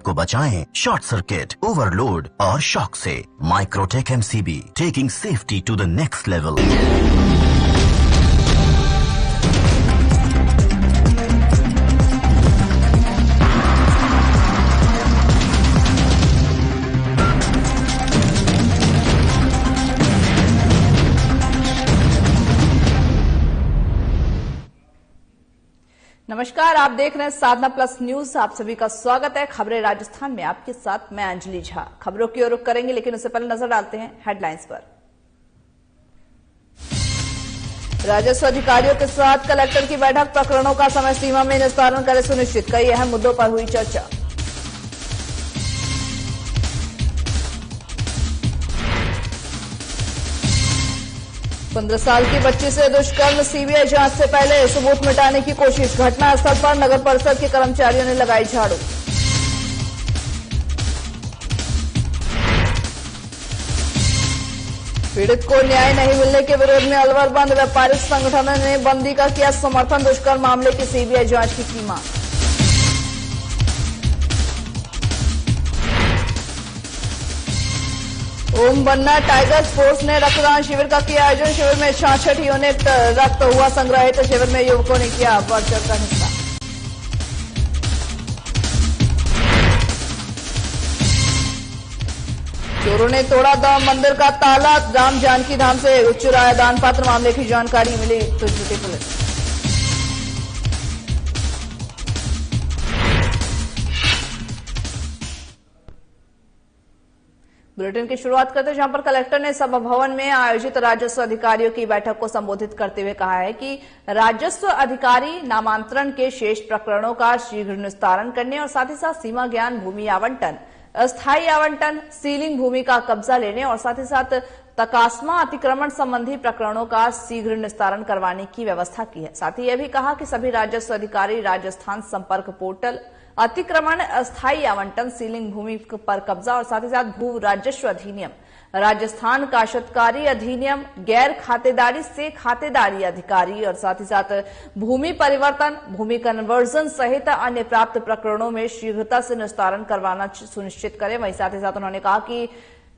को बचाएं short circuit, overload और शॉक से। Microtek MCB, taking safety to the next level. नमस्कार, आप देख रहे हैं साधना प्लस न्यूज। आप सभी का स्वागत है। खबरें राजस्थान में आपके साथ मैं अंजलि झा। खबरों की ओर रुख करेंगे, लेकिन उससे पहले नजर डालते हैं हेडलाइंस पर। राजस्व अधिकारियों के साथ कलेक्टर की बैठक, प्रकरणों का समय सीमा में निस्तारण करे सुनिश्चित। कई अहम मुद्दों पर हुई चर्चा। पंद्रह साल की बच्ची से दुष्कर्म, सीबीआई जांच से पहले सबूत मिटाने की कोशिश। घटनास्थल पर नगर परिषद के कर्मचारियों ने लगाई झाड़ू। पीड़ित को न्याय नहीं मिलने के विरोध में अलवर बंद, व्यापारिक संगठनों ने बंदी का किया समर्थन। दुष्कर्म मामले की सीबीआई जांच की मांग। ओम बन्ना टाइगर स्पोर्ट्स ने रक्तदान शिविर का किया आयोजन। शिविर में 66 यूनिट रक्त हुआ संग्रहित। शिविर में युवकों ने किया बढ़ चढ़कर हिस्सा। चोरों ने तोड़ा मंदिर का ताला। राम जानकी धाम से चुराया दान पात्र। मामले की जानकारी मिली तो जुटी पुलिस। बुलेटिन की शुरुआत करते हैं, जहां पर कलेक्टर ने सभा भवन में आयोजित राजस्व अधिकारियों की बैठक को संबोधित करते हुए कहा है कि राजस्व अधिकारी नामांतरण के शेष प्रकरणों का शीघ्र निस्तारण करने और साथ ही साथ सीमा ज्ञान, भूमि आवंटन, अस्थायी आवंटन, सीलिंग भूमि का कब्जा लेने और साथ ही साथ तकास्मा अतिक्रमण संबंधी प्रकरणों का शीघ्र निस्तारण करवाने की व्यवस्था की है। साथ ही यह भी कहा कि सभी राजस्व अधिकारी राजस्थान संपर्क पोर्टल, अतिक्रमण, अस्थायी आवंटन, सीलिंग भूमि पर कब्जा और साथ ही साथ भू राजस्व अधिनियम, राजस्थान काश्तकारी अधिनियम, गैर खातेदारी से खातेदारी अधिकारी और साथ ही साथ भूमि परिवर्तन, भूमि कन्वर्जन सहित अन्य प्राप्त प्रकरणों में शीघ्रता से निस्तारण करवाना सुनिश्चित करें। वहीं साथ ही साथ उन्होंने कहा कि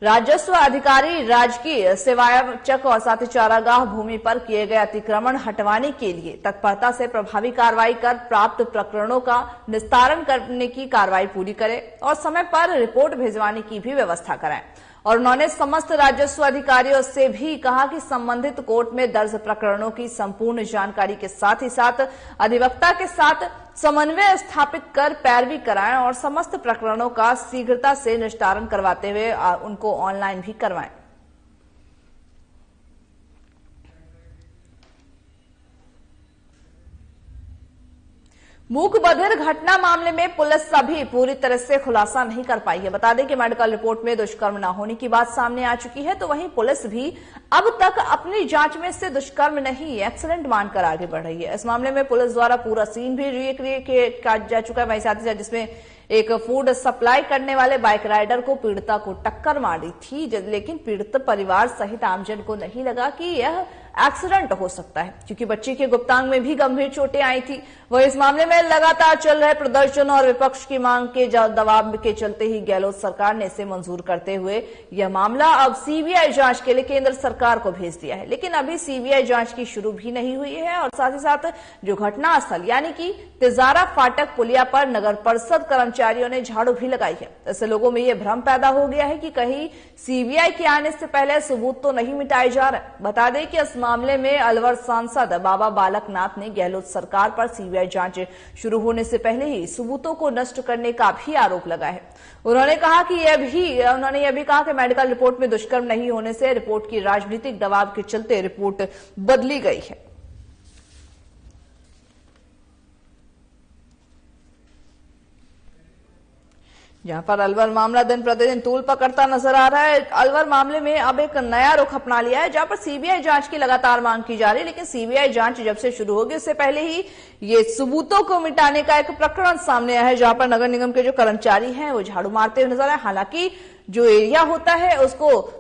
राजस्व अधिकारी राजकीय सेवायचक और साथ ही चारागाह भूमि पर किए गए अतिक्रमण हटवाने के लिए तत्परता से प्रभावी कार्रवाई कर प्राप्त प्रकरणों का निस्तारण करने की कार्रवाई पूरी करें और समय पर रिपोर्ट भिजवाने की भी व्यवस्था कराएं। और उन्होंने समस्त राजस्व अधिकारियों से भी कहा कि संबंधित कोर्ट में दर्ज प्रकरणों की संपूर्ण जानकारी के साथ ही साथ अधिवक्ता के साथ समन्वय स्थापित कर पैरवी कराएं और समस्त प्रकरणों का शीघ्रता से निस्तारण करवाते हुए उनको ऑनलाइन भी करवाएं। मूक बधिर घटना मामले में पुलिस अभी पूरी तरह से खुलासा नहीं कर पाई है। बता दें कि मेडिकल रिपोर्ट में दुष्कर्म न होने की बात सामने आ चुकी है, तो वहीं पुलिस भी अब तक अपनी जांच में से दुष्कर्म नहीं, एक्सीडेंट मानकर आगे बढ़ रही है। इस मामले में पुलिस द्वारा पूरा सीन भी रिक्रिएट किया जा चुका है। वहीं साथ ही साथ जिसमें एक फूड सप्लाई करने वाले बाइक राइडर को पीड़िता को टक्कर मारी थी, लेकिन पीड़ित परिवार सहित आमजन को नहीं लगा कि यह एक्सीडेंट हो सकता है, क्योंकि बच्ची के गुप्तांग में भी गंभीर चोटें आई थी। वह इस मामले में लगातार चल रहे प्रदर्शन और विपक्ष की मांग के दबाव के चलते ही गहलोत सरकार ने इसे मंजूर करते हुए यह मामला अब सीबीआई जांच के लिए केंद्र सरकार को भेज दिया है। लेकिन अभी सीबीआई जांच की शुरू भी नहीं हुई है और साथ ही साथ जो घटनास्थल यानी कि तिजारा फाटक पुलिया पर नगर परिषद कर्मचारियों ने झाड़ू भी लगाई है। ऐसे लोगों में यह भ्रम पैदा हो गया है कि कहीं सीबीआई के आने से पहले सबूत तो नहीं मिटाए जा रहे। बता दें कि इस मामले में अलवर सांसद बाबा बालकनाथ ने गहलोत सरकार पर सीबीआई जांच शुरू होने से पहले ही सबूतों को नष्ट करने का भी आरोप लगाया है। उन्होंने यह भी कहा कि मेडिकल रिपोर्ट में दुष्कर्म नहीं होने से रिपोर्ट की राजनीतिक दबाव के चलते रिपोर्ट बदली गई है। जहां पर अलवर मामला दिन प्रतिदिन तूल पकड़ता नजर आ रहा है। अलवर मामले में अब एक नया रुख अपना लिया है, जहां पर सीबीआई जांच की लगातार मांग की जा रही है। लेकिन सीबीआई जांच जब से शुरू होगी उससे पहले ही ये सबूतों को मिटाने का एक प्रकरण सामने आया है, जहां पर नगर निगम के जो कर्मचारी हैं वो झाड़ू मारते हुए नजर आए। हालांकि जो एरिया होता है उसको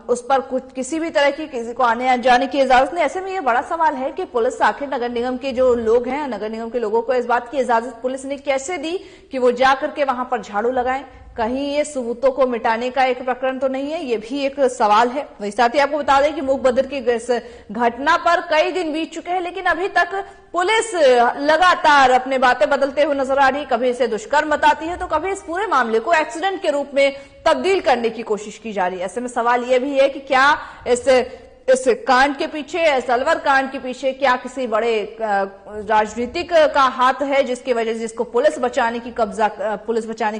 उस पर कुछ किसी भी तरह की किसी को आने जाने की इजाजत नहीं। ऐसे में ये बड़ा सवाल है कि पुलिस आखिर नगर निगम के जो लोग हैं, नगर निगम के लोगों को इस बात की इजाजत पुलिस ने कैसे दी कि वो जाकर के वहां पर झाड़ू लगाएं? कहीं ये सबूतों को मिटाने का एक प्रकरण तो नहीं है? ये भी एक सवाल है। वही साथ ही आपको बता दें कि मूक बधिर की घटना पर कई दिन बीत चुके हैं, लेकिन अभी तक पुलिस लगातार अपने बातें बदलते हुए नजर आ रही है। कभी इसे दुष्कर्म बताती है तो कभी इस पूरे मामले को एक्सीडेंट के रूप में तब्दील करने की कोशिश की जा रही है। ऐसे में सवाल यह भी है कि क्या इस कांड के पीछे, इस अलवर कांड के पीछे क्या किसी बड़े राजनीतिक का हाथ है जिसकी वजह से जिसको पुलिस बचाने की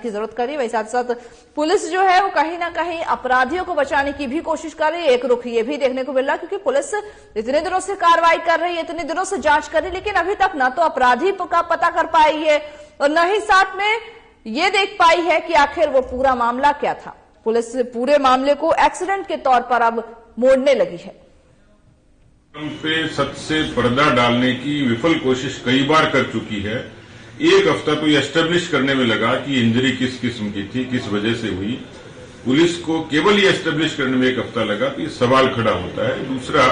जरूरत कर रही है? वही साथ साथ पुलिस जो है वो कहीं ना कहीं अपराधियों को बचाने की भी कोशिश कर रही है। एक रुख ये भी देखने को मिल रहा है क्योंकि पुलिस इतने दिनों से कार्रवाई कर रही है, इतने दिनों से जांच कर रही है, लेकिन अभी तक ना तो अपराधी का पता कर पाई है और न ही साथ में ये देख पाई है कि आखिर वो पूरा मामला क्या था। पुलिस पूरे मामले को एक्सीडेंट के तौर पर अब मोड़ने लगी है। पे सच से पर्दा डालने की विफल कोशिश कई बार कर चुकी है। एक हफ्ता तो ये एस्टेब्लिश करने में लगा कि इंजरी किस किस्म की थी, किस वजह से हुई। पुलिस को केवल ये एस्टेब्लिश करने में एक हफ्ता लगा तो ये सवाल खड़ा होता है। दूसरा,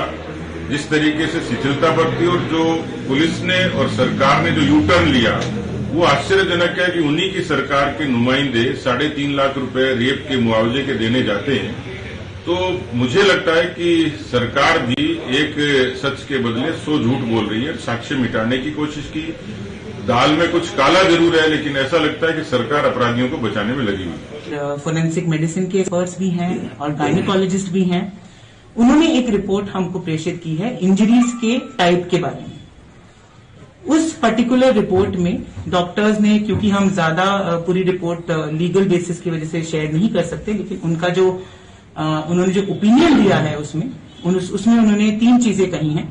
जिस तरीके से शिथिलता बरती और जो पुलिस ने और सरकार ने जो यू टर्न लिया वो आश्चर्यजनक है कि उन्हीं की सरकार के नुमाइंदे 3.5 लाख रुपए रेप के मुआवजे के देने जाते हैं। तो मुझे लगता है कि सरकार भी एक सच के बदले 100 झूठ बोल रही है। साक्ष्य मिटाने की कोशिश की, दाल में कुछ काला जरूर है, लेकिन ऐसा लगता है कि सरकार अपराधियों को बचाने में लगी हुई है। फोरेंसिक मेडिसिन के एक्सपर्ट्स भी हैं और गायनिकोलॉजिस्ट भी हैं। उन्होंने एक रिपोर्ट हमको प्रेषित की है इंजरीज के टाइप के बारे में। उस पर्टिकुलर रिपोर्ट में डॉक्टर्स ने, क्योंकि हम ज्यादा पूरी रिपोर्ट लीगल बेसिस की वजह से शेयर नहीं कर सकते, लेकिन उनका जो उन्होंने जो ओपिनियन दिया है उसमें उन्होंने 3 चीजें कही हैं।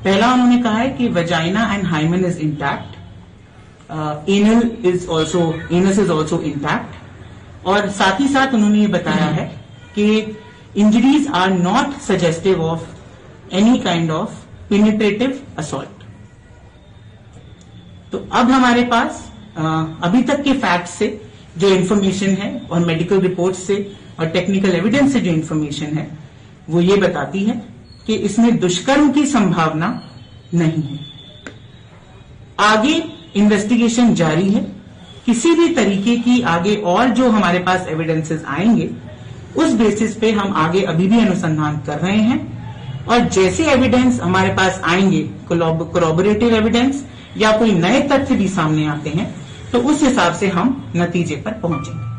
पहला, उन्होंने कहा है कि vagina and hymen is intact, anus is also intact, और साथ ही साथ उन्होंने ये बताया है कि injuries are not suggestive of any kind of penetrative assault. तो अब हमारे पास अभी तक के फैक्ट से जो इन्फॉर्मेशन है और मेडिकल रिपोर्ट से और टेक्निकल एविडेंस से जो इन्फॉर्मेशन है वो ये बताती है कि इसमें दुष्कर्म की संभावना नहीं है। आगे इन्वेस्टिगेशन जारी है। किसी भी तरीके की आगे और जो हमारे पास एविडेंसेस आएंगे उस बेसिस पे हम आगे अभी भी अनुसंधान कर रहे हैं, और जैसे एविडेंस हमारे पास आएंगे, कोरोबोरेटिव एविडेंस या कोई नए तथ्य भी सामने आते हैं, तो उस हिसाब से हम नतीजे पर पहुंचेंगे।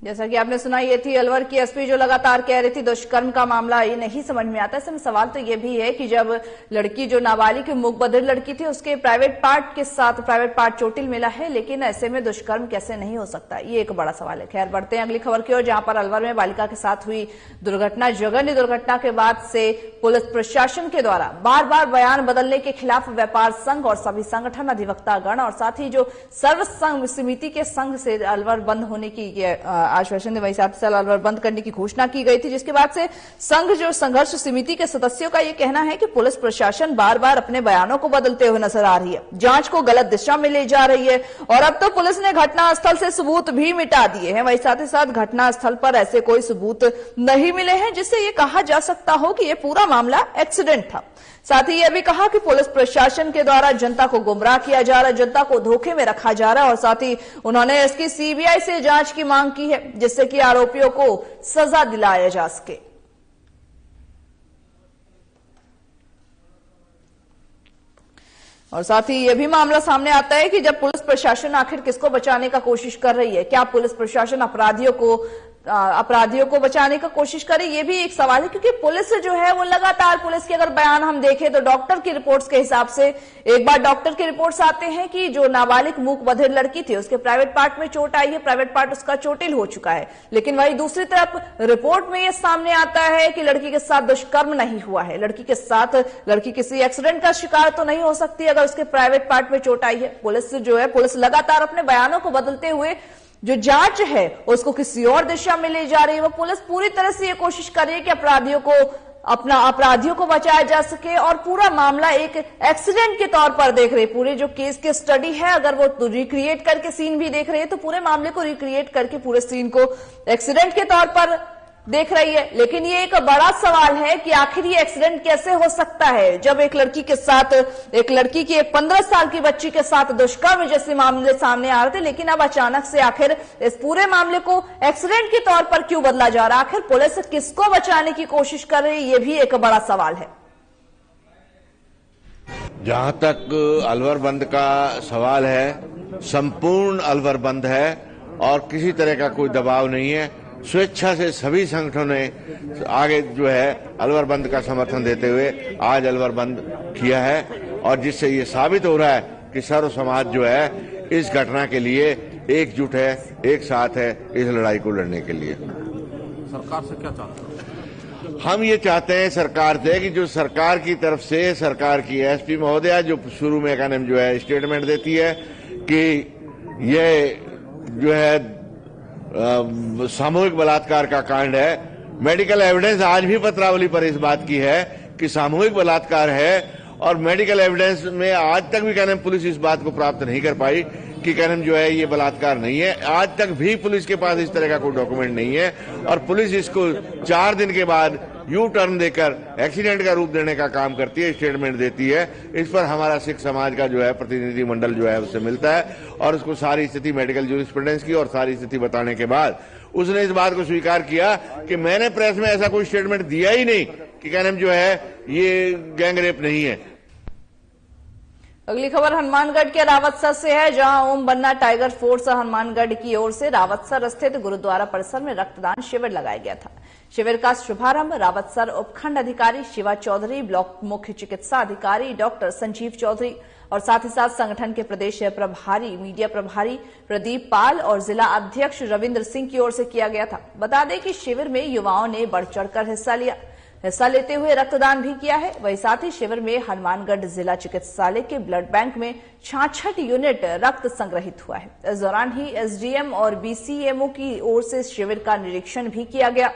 जैसा कि आपने सुना, ये थी अलवर की एसपी जो लगातार कह रही थी दुष्कर्म का मामला ये नहीं समझ में आता। ऐसे में सवाल तो ये भी है कि जब लड़की जो नाबालिग मूक बधिर लड़की थी उसके प्राइवेट पार्ट चोटिल मिला है, लेकिन ऐसे में दुष्कर्म कैसे नहीं हो सकता, ये एक बड़ा सवाल है। खैर, बढ़ते हैं अगली खबर की ओर, जहां पर अलवर में बालिका के साथ हुई दुर्घटना, जघन्य दुर्घटना के बाद से पुलिस प्रशासन के द्वारा बार बार बयान बदलने के खिलाफ व्यापार संघ और सभी संगठन, अधिवक्तागण और साथ ही जो सर्व संघ समिति के संघ से अलवर बंद होने की आश्वासन वही साथ अलवर बंद करने की घोषणा की गई थी, जिसके बाद से संघ जो संघर्ष समिति के सदस्यों का यह कहना है कि पुलिस प्रशासन बार बार अपने बयानों को बदलते हुए नजर आ रही है, जांच को गलत दिशा में ले जा रही है, और अब तो पुलिस ने घटनास्थल से सबूत भी मिटा दिए हैं। वही साथ ही साथ घटनास्थल पर ऐसे कोई सबूत नहीं मिले हैं जिससे यह कहा जा सकता हो कि यह पूरा मामला एक्सीडेंट था। साथ ही यह भी कहा कि पुलिस प्रशासन के द्वारा जनता को गुमराह किया जा रहा है, जनता को धोखे में रखा जा रहा है, और साथ ही उन्होंने इसकी सीबीआई से जांच की मांग की है जिससे कि आरोपियों को सजा दिलाया जा सके। और साथ ही यह भी मामला सामने आता है कि जब पुलिस प्रशासन आखिर किसको बचाने का कोशिश कर रही है, क्या पुलिस प्रशासन अपराधियों को बचाने का कोशिश करे, ये भी एक सवाल है, क्योंकि पुलिस जो है वो लगातार, पुलिस के अगर बयान हम देखें तो डॉक्टर की रिपोर्ट्स के हिसाब से एक बार डॉक्टर के रिपोर्ट्स आते हैं कि जो नाबालिग मूक बधिर लड़की थी उसके प्राइवेट पार्ट में चोट आई है, प्राइवेट पार्ट उसका चोटिल हो चुका है, लेकिन वही दूसरी तरफ रिपोर्ट में यह सामने आता है कि लड़की के साथ दुष्कर्म नहीं हुआ है, लड़की किसी एक्सीडेंट का शिकार तो नहीं हो सकती अगर उसके प्राइवेट पार्ट में चोट आई है। पुलिस लगातार अपने बयानों को बदलते हुए जो जांच है उसको किसी और दिशा में ले जा रही है। वो पुलिस पूरी तरह से ये कोशिश कर रही है कि अपराधियों को अपना अपराधियों को बचाया जा सके और पूरा मामला एक एक्सीडेंट के तौर पर देख रहे। पूरे जो केस की स्टडी है, अगर वो तो रिक्रिएट करके सीन भी देख रहे हैं तो पूरे मामले को रिक्रिएट करके पूरे सीन को एक्सीडेंट के तौर पर देख रही है। लेकिन ये एक बड़ा सवाल है कि आखिर ये एक्सीडेंट कैसे हो सकता है, जब एक लड़की के साथ, एक लड़की की, एक 15 साल की बच्ची के साथ दुष्कर्म जैसे मामले सामने आ रहे थे, लेकिन अब अचानक से आखिर इस पूरे मामले को एक्सीडेंट के तौर पर क्यों बदला जा रहा है? आखिर पुलिस किसको बचाने की कोशिश कर रही है, ये भी एक बड़ा सवाल है। जहां तक अलवर बंद का सवाल है, संपूर्ण अलवर बंद है और किसी तरह का कोई दबाव नहीं है। स्वेच्छा से सभी संगठनों ने आगे जो है अलवर बंद का समर्थन देते हुए आज अलवर बंद किया है और जिससे ये साबित हो रहा है कि सर्व समाज जो है इस घटना के लिए एकजुट है, एक साथ है इस लड़ाई को लड़ने के लिए। सरकार से क्या चाहते हैं? हम ये चाहते हैं सरकार से कि जो सरकार की तरफ से सरकार की एसपी महोदया जो शुरू में का नाम जो है स्टेटमेंट देती है कि ये जो है सामूहिक बलात्कार का कांड है। मेडिकल एविडेंस आज भी पत्रावली पर इस बात की है कि सामूहिक बलात्कार है और मेडिकल एविडेंस में आज तक भी कहने पुलिस इस बात को प्राप्त नहीं कर पाई कि कहने जो है ये बलात्कार नहीं है। आज तक भी पुलिस के पास इस तरह का कोई डॉक्यूमेंट नहीं है और पुलिस इसको 4 दिन के बाद यू टर्न देकर एक्सीडेंट का रूप देने का काम करती है, स्टेटमेंट देती है। इस पर हमारा सिख समाज का जो है प्रतिनिधि मंडल जो है उससे मिलता है और उसको सारी स्थिति मेडिकल जूरिस्प्रूडेंस की और सारी स्थिति बताने के बाद उसने इस बात को स्वीकार किया कि मैंने प्रेस में ऐसा कोई स्टेटमेंट दिया ही नहीं कि कहने जो है ये गैंग रेप नहीं है। अगली खबर हनुमानगढ़ के रावतसर से है, जहां ओम बन्ना टाइगर फोर्स हनुमानगढ़ की ओर से रावतसर स्थित गुरुद्वारा परिसर में रक्तदान शिविर लगाया गया था। शिविर का शुभारंभ रावतसर उपखंड अधिकारी शिवा चौधरी, ब्लॉक मुख्य चिकित्सा अधिकारी डॉक्टर संजीव चौधरी और साथ ही साथ संगठन के प्रदेश प्रभारी मीडिया प्रभारी प्रदीप पाल और जिला अध्यक्ष रविंद्र सिंह की ओर से किया गया था। बता दें कि शिविर में युवाओं ने बढ़ चढ़कर हिस्सा लेते हुए रक्तदान भी किया है। वहीं साथ ही शिविर में हनुमानगढ़ जिला चिकित्सालय के ब्लड बैंक में 66 यूनिट रक्त संग्रहित हुआ है। इस दौरान ही एसडीएम और बीसीएमओ की ओर से शिविर का निरीक्षण भी किया गया।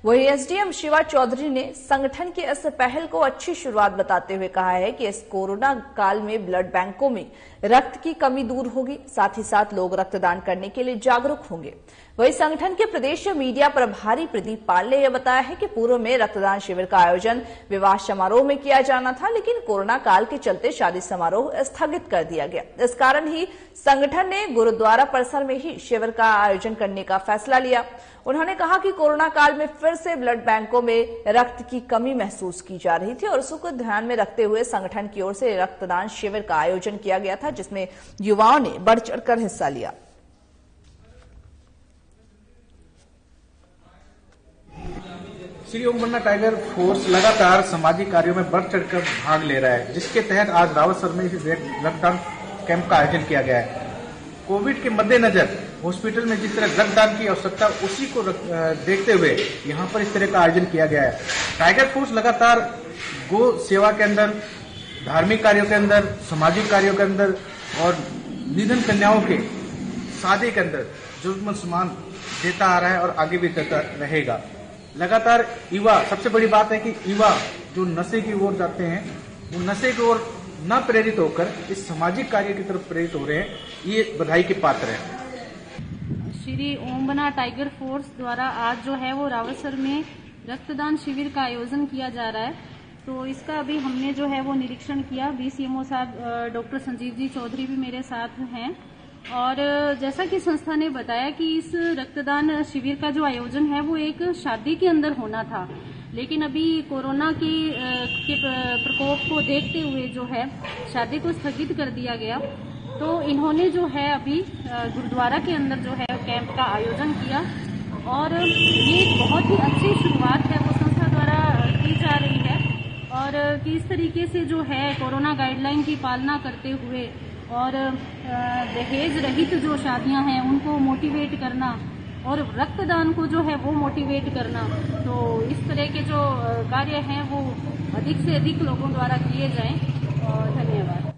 वहीं एसडीएम शिवा चौधरी ने संगठन की इस पहल को अच्छी शुरुआत बताते हुए कहा है कि इस कोरोना काल में ब्लड बैंकों में रक्त की कमी दूर होगी, साथ ही साथ लोग रक्तदान करने के लिए जागरूक होंगे। वहीं संगठन के प्रदेश मीडिया प्रभारी प्रदीप पाल ने यह बताया है कि पूर्व में रक्तदान शिविर का आयोजन विवाह समारोह में किया जाना था, लेकिन कोरोना काल के चलते शादी समारोह स्थगित कर दिया गया। इस कारण ही संगठन ने गुरुद्वारा परिसर में ही शिविर का आयोजन करने का फैसला लिया। उन्होंने कहा कि कोरोना काल में फिर से ब्लड बैंकों में रक्त की कमी महसूस की जा रही थी और उसको ध्यान में रखते हुए संगठन की ओर से रक्तदान शिविर का आयोजन किया गया था, जिसमें युवाओं ने बढ़ चढ़कर हिस्सा लिया। श्री ओम बन्ना टाइगर फोर्स लगातार सामाजिक कार्यों में बढ़ चढ़कर भाग ले रहा है, जिसके तहत आज रावतसर में इस रक्तदान कैंप का आयोजन किया गया है। कोविड के मद्देनजर हॉस्पिटल में जिस तरह रक्तदान की आवश्यकता उसी को देखते हुए यहाँ पर इस तरह का आयोजन किया गया है। टाइगर फोर्स लगातार गो सेवा के अंदर, धार्मिक कार्यों के अंदर, सामाजिक कार्यों के अंदर और निधन कन्याओं के शादी के अंदर जरूरतमंद सामान देता आ रहा है और आगे भी देता रहेगा। लगातार युवा, सबसे बड़ी बात है कि युवा जो नशे की ओर जाते हैं वो नशे की ओर न प्रेरित होकर इस सामाजिक कार्य की तरफ प्रेरित हो रहे हैं, ये बधाई के पात्र है। श्री ओम बन्ना टाइगर फोर्स द्वारा आज जो है वो रावतसर में रक्तदान शिविर का आयोजन किया जा रहा है, तो इसका अभी हमने जो है वो निरीक्षण किया। बीसीएमओ साहब डॉक्टर संजीव जी चौधरी भी मेरे साथ हैं और जैसा कि संस्था ने बताया कि इस रक्तदान शिविर का जो आयोजन है वो एक शादी के अंदर होना था, लेकिन अभी कोरोना के प्रकोप को देखते हुए जो है शादी को स्थगित कर दिया गया। तो इन्होंने जो है अभी गुरुद्वारा के अंदर जो है कैंप का आयोजन किया और ये एक बहुत ही अच्छी शुरुआत है वो संस्था द्वारा की जा रही है और किस तरीके से जो है कोरोना गाइडलाइन की पालना करते हुए और दहेज रहित जो शादियां हैं उनको मोटिवेट करना और रक्तदान को जो है वो मोटिवेट करना, तो इस तरह के जो कार्य हैं वो अधिक से अधिक लोगों द्वारा किए जाएं और धन्यवाद।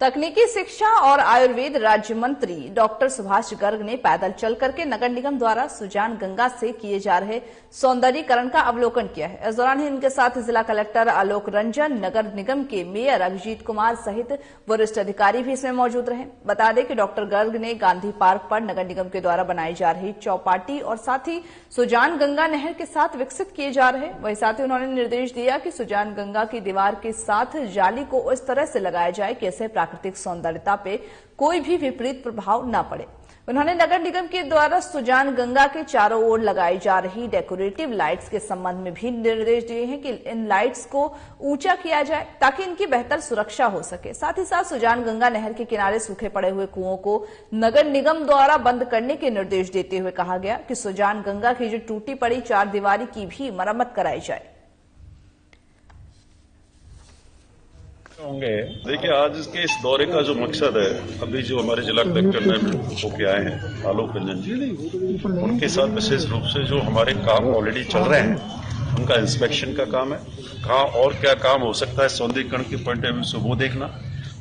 तकनीकी शिक्षा और आयुर्वेद राज्य मंत्री डॉक्टर सुभाष गर्ग ने पैदल चल करके नगर निगम द्वारा सुजान गंगा से किए जा रहे सौंदर्यीकरण का अवलोकन किया है। इस दौरान ही इनके साथ जिला कलेक्टर आलोक रंजन, नगर निगम के मेयर अभिजीत कुमार सहित वरिष्ठ अधिकारी भी इसमें मौजूद रहे। बता दें कि डॉक्टर गर्ग ने गांधी पार्क पर नगर निगम के द्वारा बनाई जा रही चौपाटी और साथ ही सुजान गंगा नहर के साथ विकसित किए जा रहे, वहीं साथ ही उन्होंने निर्देश दिया कि सुजान गंगा की दीवार के साथ जाली को इस तरह से लगाया जाए कि इससे प्राकृतिक सौंदर्यता पे कोई भी विपरीत प्रभाव न पड़े। उन्होंने नगर निगम के द्वारा सुजान गंगा के चारों ओर लगाई जा रही डेकोरेटिव लाइट्स के संबंध में भी निर्देश दिए हैं कि इन लाइट्स को ऊंचा किया जाए ताकि इनकी बेहतर सुरक्षा हो सके। साथ ही साथ सुजान गंगा नहर के किनारे सूखे पड़े हुए कुओं को नगर निगम द्वारा बंद करने के निर्देश देते हुए कहा गया कि सुजान गंगा की जो टूटी पड़ी चारदीवारी की भी मरम्मत कराई जाए। होंगे। देखिए, आज इसके इस दौरे का जो मकसद है, अभी जो हमारे जिला कलेक्टर में होके आए हैं आलोक रंजन जी, उनके साथ विशेष रूप से जो हमारे काम ऑलरेडी चल रहे हैं उनका इंस्पेक्शन का काम है, कहाँ और क्या काम हो सकता है सौंदर्यीकरण के पॉइंट ऑफ व्यू से वो देखना।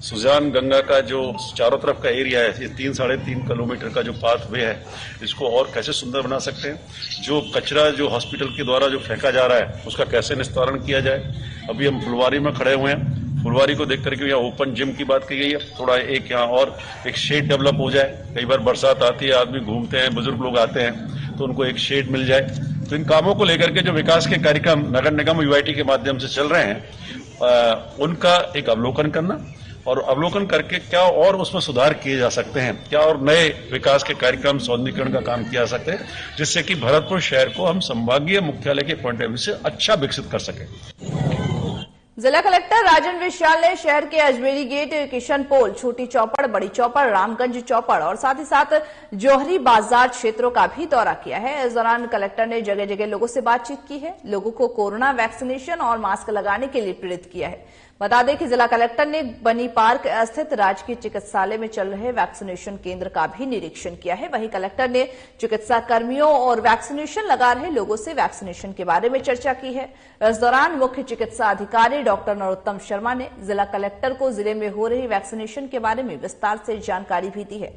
सुजान गंगा का जो चारों तरफ का एरिया है, ये 3-3.5 किलोमीटर का जो पाथ वे है, इसको और कैसे सुंदर बना सकते हैं। जो कचरा जो हॉस्पिटल के द्वारा जो फेंका जा रहा है उसका कैसे निस्तारण किया जाए। अभी हम फुलवारी में खड़े हुए हैं, फुलवारी को देख करके यहाँ ओपन जिम की बात की गई है, थोड़ा एक यहाँ और एक शेड डेवलप हो जाए। कई बार बरसात आती है, आदमी घूमते हैं, बुजुर्ग लोग आते हैं, तो उनको एक शेड मिल जाए। तो इन कामों को लेकर के जो विकास के कार्यक्रम नगर निगम यूआईटी के माध्यम से चल रहे हैं, उनका एक अवलोकन करना और अवलोकन करके क्या और उसमें सुधार किए जा सकते हैं, क्या और नए विकास के कार्यक्रम सौंदर्यीकरण का काम किया जा सकते हैं, जिससे कि भरतपुर शहर को हम संभागीय मुख्यालय के पॉइंट ऑफ व्यू से अच्छा विकसित कर सकें। जिला कलेक्टर राजन विशाल ने शहर के अजमेरी गेट, किशन पोल, छोटी चौपड़, बड़ी चौपड़, रामगंज चौपड़ और साथ ही साथ जौहरी बाजार क्षेत्रों का भी दौरा किया है। इस दौरान कलेक्टर ने जगह जगह लोगों से बातचीत की है, लोगों को कोरोना वैक्सीनेशन और मास्क लगाने के लिए प्रेरित किया है। बता दें कि जिला कलेक्टर ने बनी पार्क स्थित राजकीय चिकित्सालय में चल रहे वैक्सीनेशन केंद्र का भी निरीक्षण किया है। वहीं कलेक्टर ने चिकित्सा कर्मियों और वैक्सीनेशन लगा रहे लोगों से वैक्सीनेशन के बारे में चर्चा की है। इस दौरान मुख्य चिकित्सा अधिकारी डॉक्टर नरोत्तम शर्मा ने जिला कलेक्टर को जिले में हो रही वैक्सीनेशन के बारे में विस्तार से जानकारी भी दी है।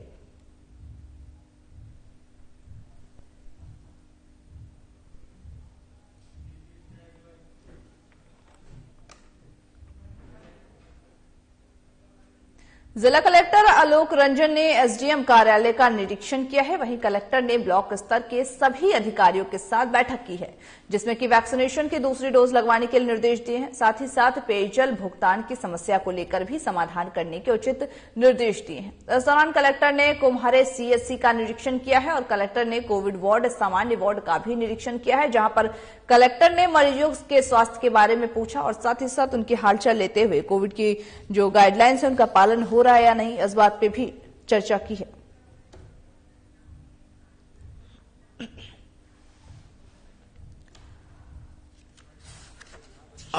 जिला कलेक्टर आलोक रंजन ने एसडीएम कार्यालय का निरीक्षण किया है। वहीं कलेक्टर ने ब्लॉक स्तर के सभी अधिकारियों के साथ बैठक की है, जिसमें कि वैक्सीनेशन की दूसरी डोज लगवाने के लिए निर्देश दिए हैं। साथ ही साथ पेयजल भुगतान की समस्या को लेकर भी समाधान करने के उचित निर्देश दिए हैं। इस दौरान कलेक्टर ने कुम्हारे सीएचसी का निरीक्षण किया है और कलेक्टर ने कोविड वार्ड, सामान्य वार्ड का भी निरीक्षण किया है, जहां पर कलेक्टर ने मरीजों के स्वास्थ्य के बारे में पूछा और साथ ही साथ उनकी हालचाल लेते हुए कोविड की जो गाइडलाइंस है उनका पालन हो रहा है या नहीं, इस बात पे भी चर्चा की है।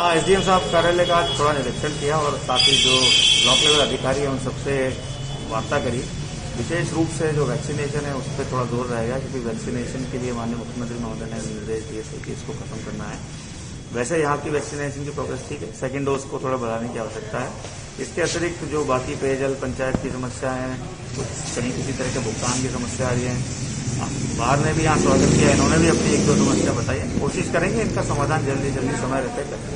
एसडीएम साहब कार्यालय का थोड़ा निरीक्षण किया और साथ ही जो ब्लॉक लेवल अधिकारी है उन सबसे वार्ता करी। विशेष रूप से जो वैक्सीनेशन है उस पर थोड़ा जोर रहेगा, क्योंकि वैक्सीनेशन के लिए माननीय मुख्यमंत्री महोदय ने निर्देश दिए थे कि इसको खत्म करना है। वैसे यहाँ की वैक्सीनेशन की प्रोग्रेस ठीक है, सेकेंड डोज को थोड़ा बढ़ाने की आवश्यकता है। इसके अतिरिक्त जो बाकी पेयजल, पंचायत की समस्या है, कहीं किसी तरह के भुगतान की समस्या आ रही है, बाहर ने भी यहाँ स्वागत किया, इन्होंने भी अपनी 1-2 समस्या बताई है। कोशिश करेंगे इनका समाधान जल्दी समय रहते करें।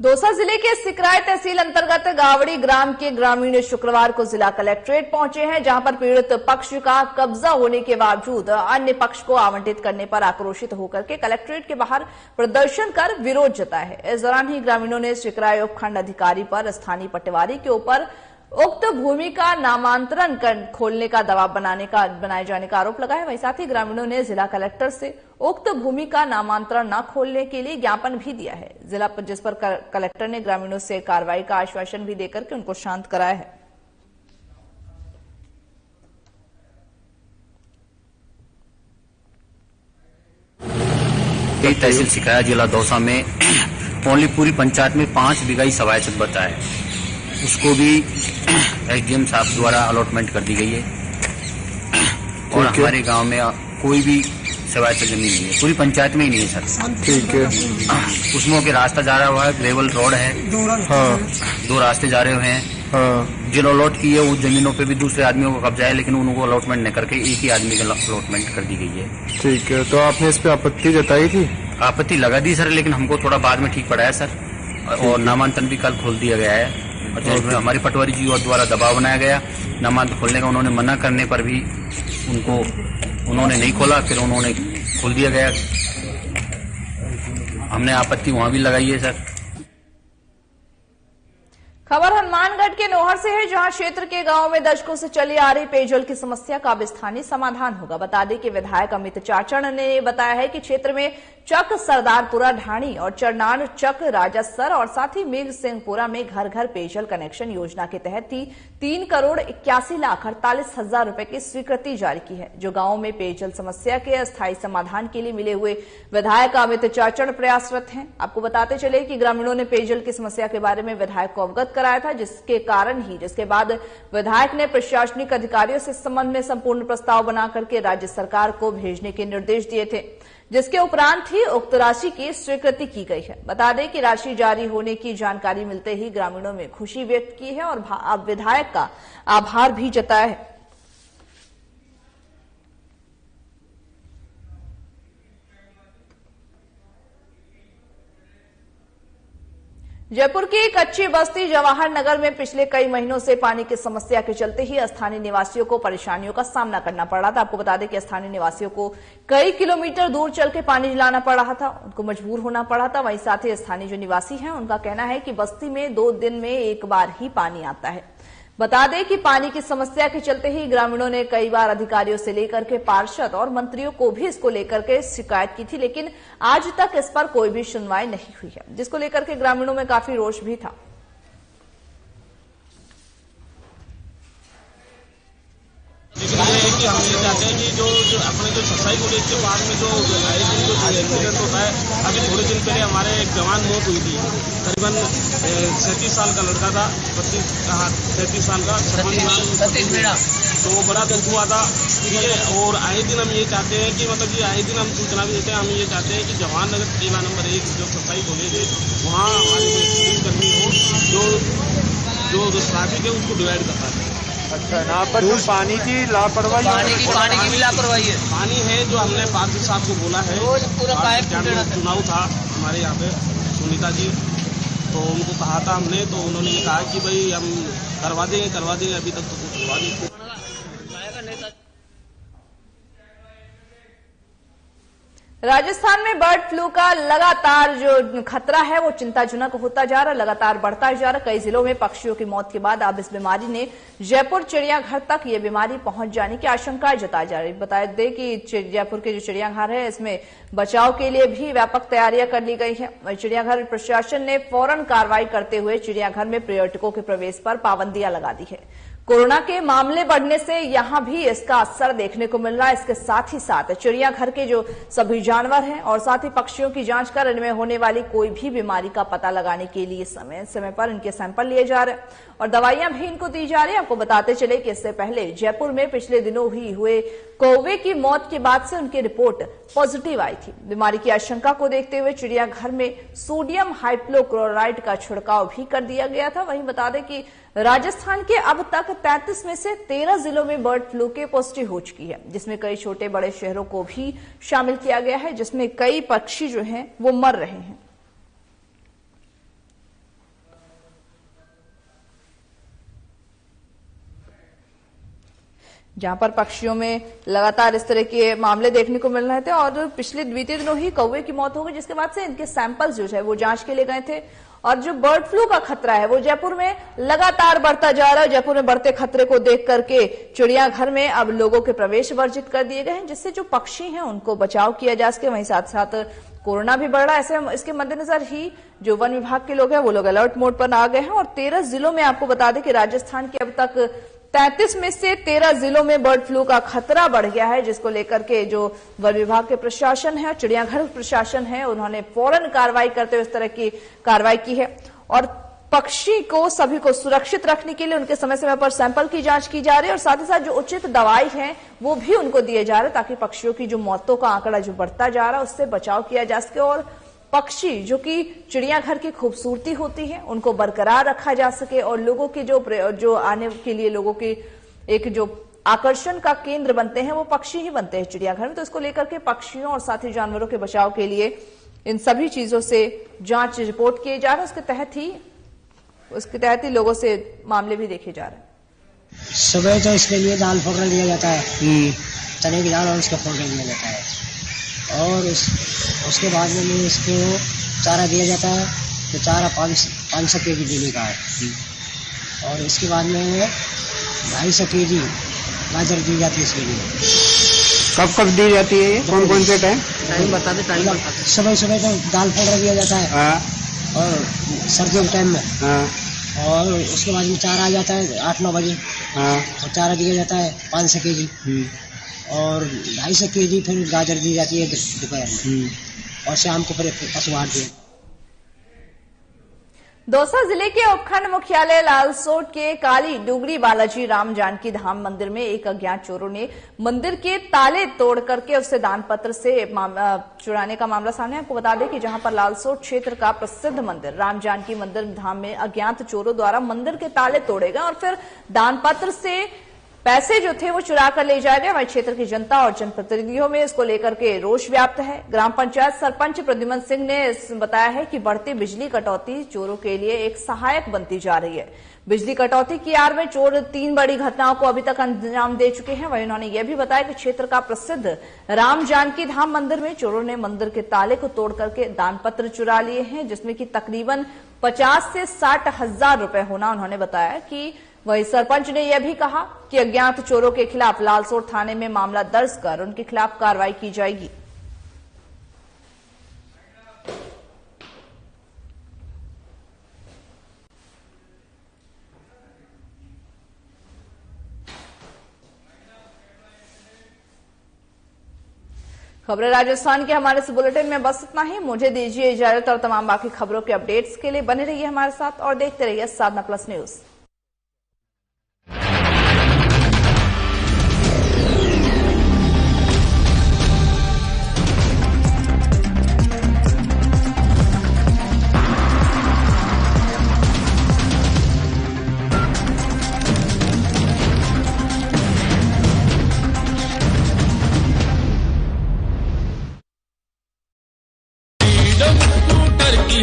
दौसा जिले के सिकराय तहसील अंतर्गत गावड़ी ग्राम के ग्रामीण शुक्रवार को जिला कलेक्ट्रेट पहुंचे हैं, जहां पर पीड़ित पक्ष का कब्जा होने के बावजूद अन्य पक्ष को आवंटित करने पर आक्रोशित होकर के कलेक्ट्रेट के बाहर प्रदर्शन कर विरोध जताया है। इस दौरान ही ग्रामीणों ने सिकराय उपखंड अधिकारी पर स्थानीय पटवारी के ऊपर उक्त भूमि का नामांतरण खोलने का दबाव बनाए जाने का आरोप लगाया। वहीं साथ ही ग्रामीणों ने जिला कलेक्टर से उक्त भूमि का नामांतरण न खोलने के लिए ज्ञापन भी दिया है, जिस पर कलेक्टर ने ग्रामीणों से कार्रवाई का आश्वासन भी देकर के उनको शांत कराया है। तहसील सिकराय जिला दौसा में पौलीपुरी पंचायत में 5 बीघा सवायचक बचा है, उसको भी एसडीएम साहब द्वारा अलॉटमेंट कर दी गई है। और हमारे गांव में कोई भी सिवाय तक जमीन नहीं है, पूरी पंचायत में ही नहीं है सर। ठीक है। उसमें के रास्ता जा रहा हुआ है, ग्रेवल रोड है। हाँ। 2 रास्ते जा रहे हुए हैं। हाँ। जो अलॉट की है उस जमीनों पे भी दूसरे आदमियों को कब्जा है, लेकिन उनको अलॉटमेंट न करके एक ही आदमी का अलॉटमेंट कर दी गई है। ठीक है, तो आपने इस पे आपत्ति जताई थी? आपत्ति लगा दी सर, लेकिन हमको थोड़ा बाद में ठीक पड़ा है सर, और नामांकन भी कल खोल दिया गया है। और हमारी पटवारी जी द्वारा दबाव बनाया गया नामांकन खोलने का, उन्होंने मना करने पर भी उन्होंने नहीं खोला, फिर उन्होंने खोल दिया गया। हमने आपत्ति वहां भी लगाई है सर। खबर हनुमानगढ़ के नोहर से है, जहां क्षेत्र के गांव में दशकों से चली आ रही पेयजल की समस्या का अब स्थानीय समाधान होगा। बता दें कि विधायक अमित चाचड़ ने बताया है कि क्षेत्र में चक, सरदारपुरा, ढाणी और चरनान चक, राजसर और साथ ही मेघ सिंहपुरा में घर घर पेयजल कनेक्शन योजना के तहत 3,81,48,000 रुपए की स्वीकृति जारी की है, जो गांवों में पेयजल समस्या के अस्थायी समाधान के लिए मिले हुए विधायक अमित चाचड़ प्रयासरत हैं। आपको बताते चले कि ग्रामीणों ने पेयजल की समस्या के बारे में विधायक को अवगत कराया था, जिसके बाद विधायक ने प्रशासनिक अधिकारियों से इस संबंध में संपूर्ण प्रस्ताव बना करके राज्य सरकार को भेजने के निर्देश दिए थे, जिसके उपरांत ही उक्त राशि की स्वीकृति की गई है। बता दें कि राशि जारी होने की जानकारी मिलते ही ग्रामीणों में खुशी व्यक्त की है और अब विधायक का आभार भी जताया है। जयपुर की कच्ची बस्ती जवाहर नगर में पिछले कई महीनों से पानी की समस्या के चलते ही स्थानीय निवासियों को परेशानियों का सामना करना पड़ रहा था। आपको बता दें कि स्थानीय निवासियों को कई किलोमीटर दूर चल के पानी लाना पड़ रहा था, उनको मजबूर होना पड़ा था। वहीं साथ ही स्थानीय जो निवासी हैं उनका कहना है कि बस्ती में 2 दिन में एक बार ही पानी आता है। बता दें कि पानी की समस्या के चलते ही ग्रामीणों ने कई बार अधिकारियों से लेकर के पार्षद और मंत्रियों को भी इसको लेकर के शिकायत की थी, लेकिन आज तक इस पर कोई भी सुनवाई नहीं हुई है, जिसको लेकर के ग्रामीणों में काफी रोष भी था। लेकिन ये है कि हम ये चाहते हैं कि जो अपने जो सफाई कॉलेज के पास में जो एक्सीडेंट होता है, अभी थोड़े दिन पहले हमारे एक जवान मौत हुई थी, करीबन 37 साल का लड़का था, 37 साल का, तो वो बड़ा दुख हुआ था। और आए दिन हम ये चाहते हैं कि मतलब ये आए दिन हम सूचना भी देते हैं, हम ये चाहते हैं कि जवाहर नगर जिला नंबर 1 जो सफाई कॉलेज है वहाँ हमारी कर्मी हो जो ट्रैफिक है उसको डिवाइड करता है। अच्छा, यहाँ पर पानी की लापरवाही, पानी की भी लापरवाही है। पानी है जो हमने पार्षद साहब को बोला है, चुनाव था हमारे यहाँ पे सुनीता जी, तो उनको कहा था हमने, तो उन्होंने ये कहा कि भाई हम करवा देंगे, अभी तक तो कुछ हुआ नहीं। राजस्थान में बर्ड फ्लू का लगातार जो खतरा है वो चिंताजनक होता जा रहा है, लगातार बढ़ता जा रहा है। कई जिलों में पक्षियों की मौत के बाद अब इस बीमारी ने जयपुर चिड़ियाघर तक ये बीमारी पहुंच जाने की आशंका जताई जा रही है। बता दें कि जयपुर के जो चिड़ियाघर है इसमें बचाव के लिए भी व्यापक तैयारियां कर ली गई है। चिड़ियाघर प्रशासन ने फौरन कार्रवाई करते हुए चिड़ियाघर में पर्यटकों के प्रवेश पर पाबंदियां लगा दी है। कोरोना के मामले बढ़ने से यहां भी इसका असर देखने को मिल रहा है। इसके साथ ही साथ चिड़ियाघर के जो सभी जानवर हैं और साथ ही पक्षियों की जांच कर इनमें होने वाली कोई भी बीमारी का पता लगाने के लिए समय समय पर इनके सैंपल लिए जा रहे हैं और दवाइयां भी इनको दी जा रही है। आपको बताते चले कि इससे पहले जयपुर में पिछले दिनों ही हुए कौवे की मौत के बाद से उनकी रिपोर्ट पॉजिटिव आई थी। बीमारी की आशंका को देखते हुए चिड़ियाघर में सोडियम हाइपोक्लोराइड का छिड़काव भी कर दिया गया था। वहीं बता दें कि राजस्थान के अब तक 33 में से 13 जिलों में बर्ड फ्लू के पॉजिटिव हो चुकी है, जिसमें कई छोटे बड़े शहरों को भी शामिल किया गया है, जिसमें कई पक्षी जो हैं वो मर रहे हैं। जहां पर पक्षियों में लगातार इस तरह के मामले देखने को मिल रहे थे और बीते दिनों ही कौवे की मौत हो गई, जिसके बाद से इनके सैंपल्स जो है वो जांच के लिए गए थे। और जो बर्ड फ्लू का खतरा है वो जयपुर में लगातार बढ़ता जा रहा है। जयपुर में बढ़ते खतरे को देख करके चिड़ियाघर में अब लोगों के प्रवेश वर्जित कर दिए गए हैं, जिससे जो पक्षी हैं उनको बचाव किया जा सके। वहीं साथ साथ कोरोना भी बढ़ रहा है, ऐसे इसके मद्देनजर ही जो वन विभाग के लोग हैं वो लोग अलर्ट मोड पर आ गए हैं और 13 जिलों में आपको बता दें कि राजस्थान के अब तक 33 में से 13 जिलों में बर्ड फ्लू का खतरा बढ़ गया है, जिसको लेकर के जो वन विभाग के प्रशासन है, चिड़ियाघर प्रशासन है, उन्होंने फौरन कार्रवाई करते हुए इस तरह की कार्रवाई की है। और पक्षी को सभी को सुरक्षित रखने के लिए उनके समय समय पर सैंपल की जांच की जा रही है और साथ ही साथ जो उचित दवाई है वो भी उनको दिए जा रहे हैं ताकि पक्षियों की जो मौतों का आंकड़ा जो बढ़ता जा रहा है उससे बचाव किया जा सके और पक्षी जो कि चिड़ियाघर की खूबसूरती होती है उनको बरकरार रखा जा सके और लोगों के जो आने के लिए लोगों की एक जो आकर्षण का केंद्र बनते हैं वो पक्षी ही बनते हैं चिड़ियाघर में। तो इसको लेकर के पक्षियों और साथ ही जानवरों के बचाव के लिए इन सभी चीजों से जांच रिपोर्ट किए जा रहे हैं। उसके तहत ही लोगों से मामले भी देखे जा रहे हैं। सुबह तो इसके लिए दाल फोड़ना लिया जाता है, चने की दाल और उसका फोड़ना लिया जाता है और उसके बाद में इसको चारा दिया जाता है। तो चारा 500 kg देने का है और इसके बाद में 250 kg गाजर दी जाती है इसके लिए। कब कब दी जाती है? कौन कौन से टाइम बता दे? टाइम सुबह सुबह तो दाल फोड़ना दिया जाता है और सर्दियों के टाइम में और उसके बाद में चारा आ जाता है 8-9 बजे और चारा दिया जाता है 500 kg और 250 kg फिर गाजर दी जाती है दोपहर में और शाम को फिर पशुआहार दिया। दौसा जिले के उपखंड मुख्यालय लालसोट के काली डुगरी बालाजी राम जानकी धाम मंदिर में एक अज्ञात चोरों ने मंदिर के ताले तोड़ करके उससे दान पत्र से चुराने का मामला सामने। आपको बता दें कि जहां पर लालसोट क्षेत्र का प्रसिद्ध मंदिर राम जानकी मंदिर धाम में अज्ञात चोरों द्वारा मंदिर के ताले तोड़े गए और फिर दान पत्र से पैसे जो थे वो चुरा कर ले जाए गए। वहीं क्षेत्र की जनता और जनप्रतिनिधियों में इसको लेकर के रोष व्याप्त है। ग्राम पंचायत सरपंच प्रद्युमन सिंह ने बताया है कि बढ़ती बिजली कटौती चोरों के लिए एक सहायक बनती जा रही है। बिजली कटौती की आड़ में चोर 3 बड़ी घटनाओं को अभी तक अंजाम दे चुके हैं। वहीं उन्होंने यह भी बताया कि क्षेत्र का प्रसिद्ध राम जानकी धाम मंदिर में चोरों ने मंदिर के ताले को तोड़ करके दान पत्र चुरा लिए हैं जिसमें कि तकरीबन 50 से 60 हजार रुपए होना उन्होंने बताया। कि वहीं सरपंच ने यह भी कहा कि अज्ञात चोरों के खिलाफ लालसोट थाने में मामला दर्ज कर उनके खिलाफ कार्रवाई की जाएगी। खबरें राजस्थान के हमारे इस बुलेटिन में बस इतना ही। मुझे दीजिए इजाजत और तमाम बाकी खबरों के अपडेट्स के लिए बने रहिए हमारे साथ और देखते रहिए साधना प्लस न्यूज।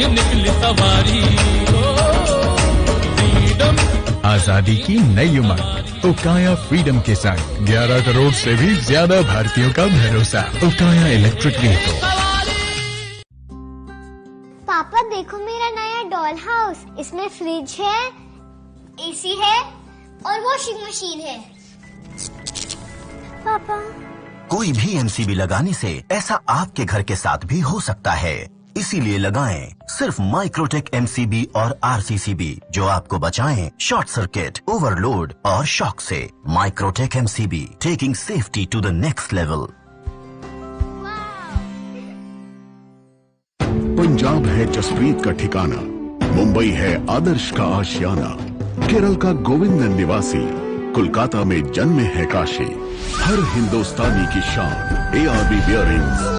निकली सवारी आजादी की नई उमंग उकाया फ्रीडम के संग 11 करोड़ से भी ज्यादा भारतीयों का भरोसा उकाया इलेक्ट्रिक व्हीकल। पापा देखो मेरा नया डॉल हाउस, इसमें फ्रिज है, एसी है और वॉशिंग मशीन है। पापा कोई भी एमसीबी लगाने से ऐसा आपके घर के साथ भी हो सकता है, इसीलिए लगाएं सिर्फ माइक्रोटेक एमसीबी और आरसीसीबी जो आपको बचाएं शॉर्ट सर्किट, ओवरलोड और शॉक से। Microtek MCB, taking safety to the next level. Punjab है जसप्रीत का ठिकाना, मुंबई है आदर्श का आशियाना, केरल का गोविंद निवासी, कोलकाता में जन्मे है काशी। हर हिंदुस्तानी की शान ARB बियरिंग्स।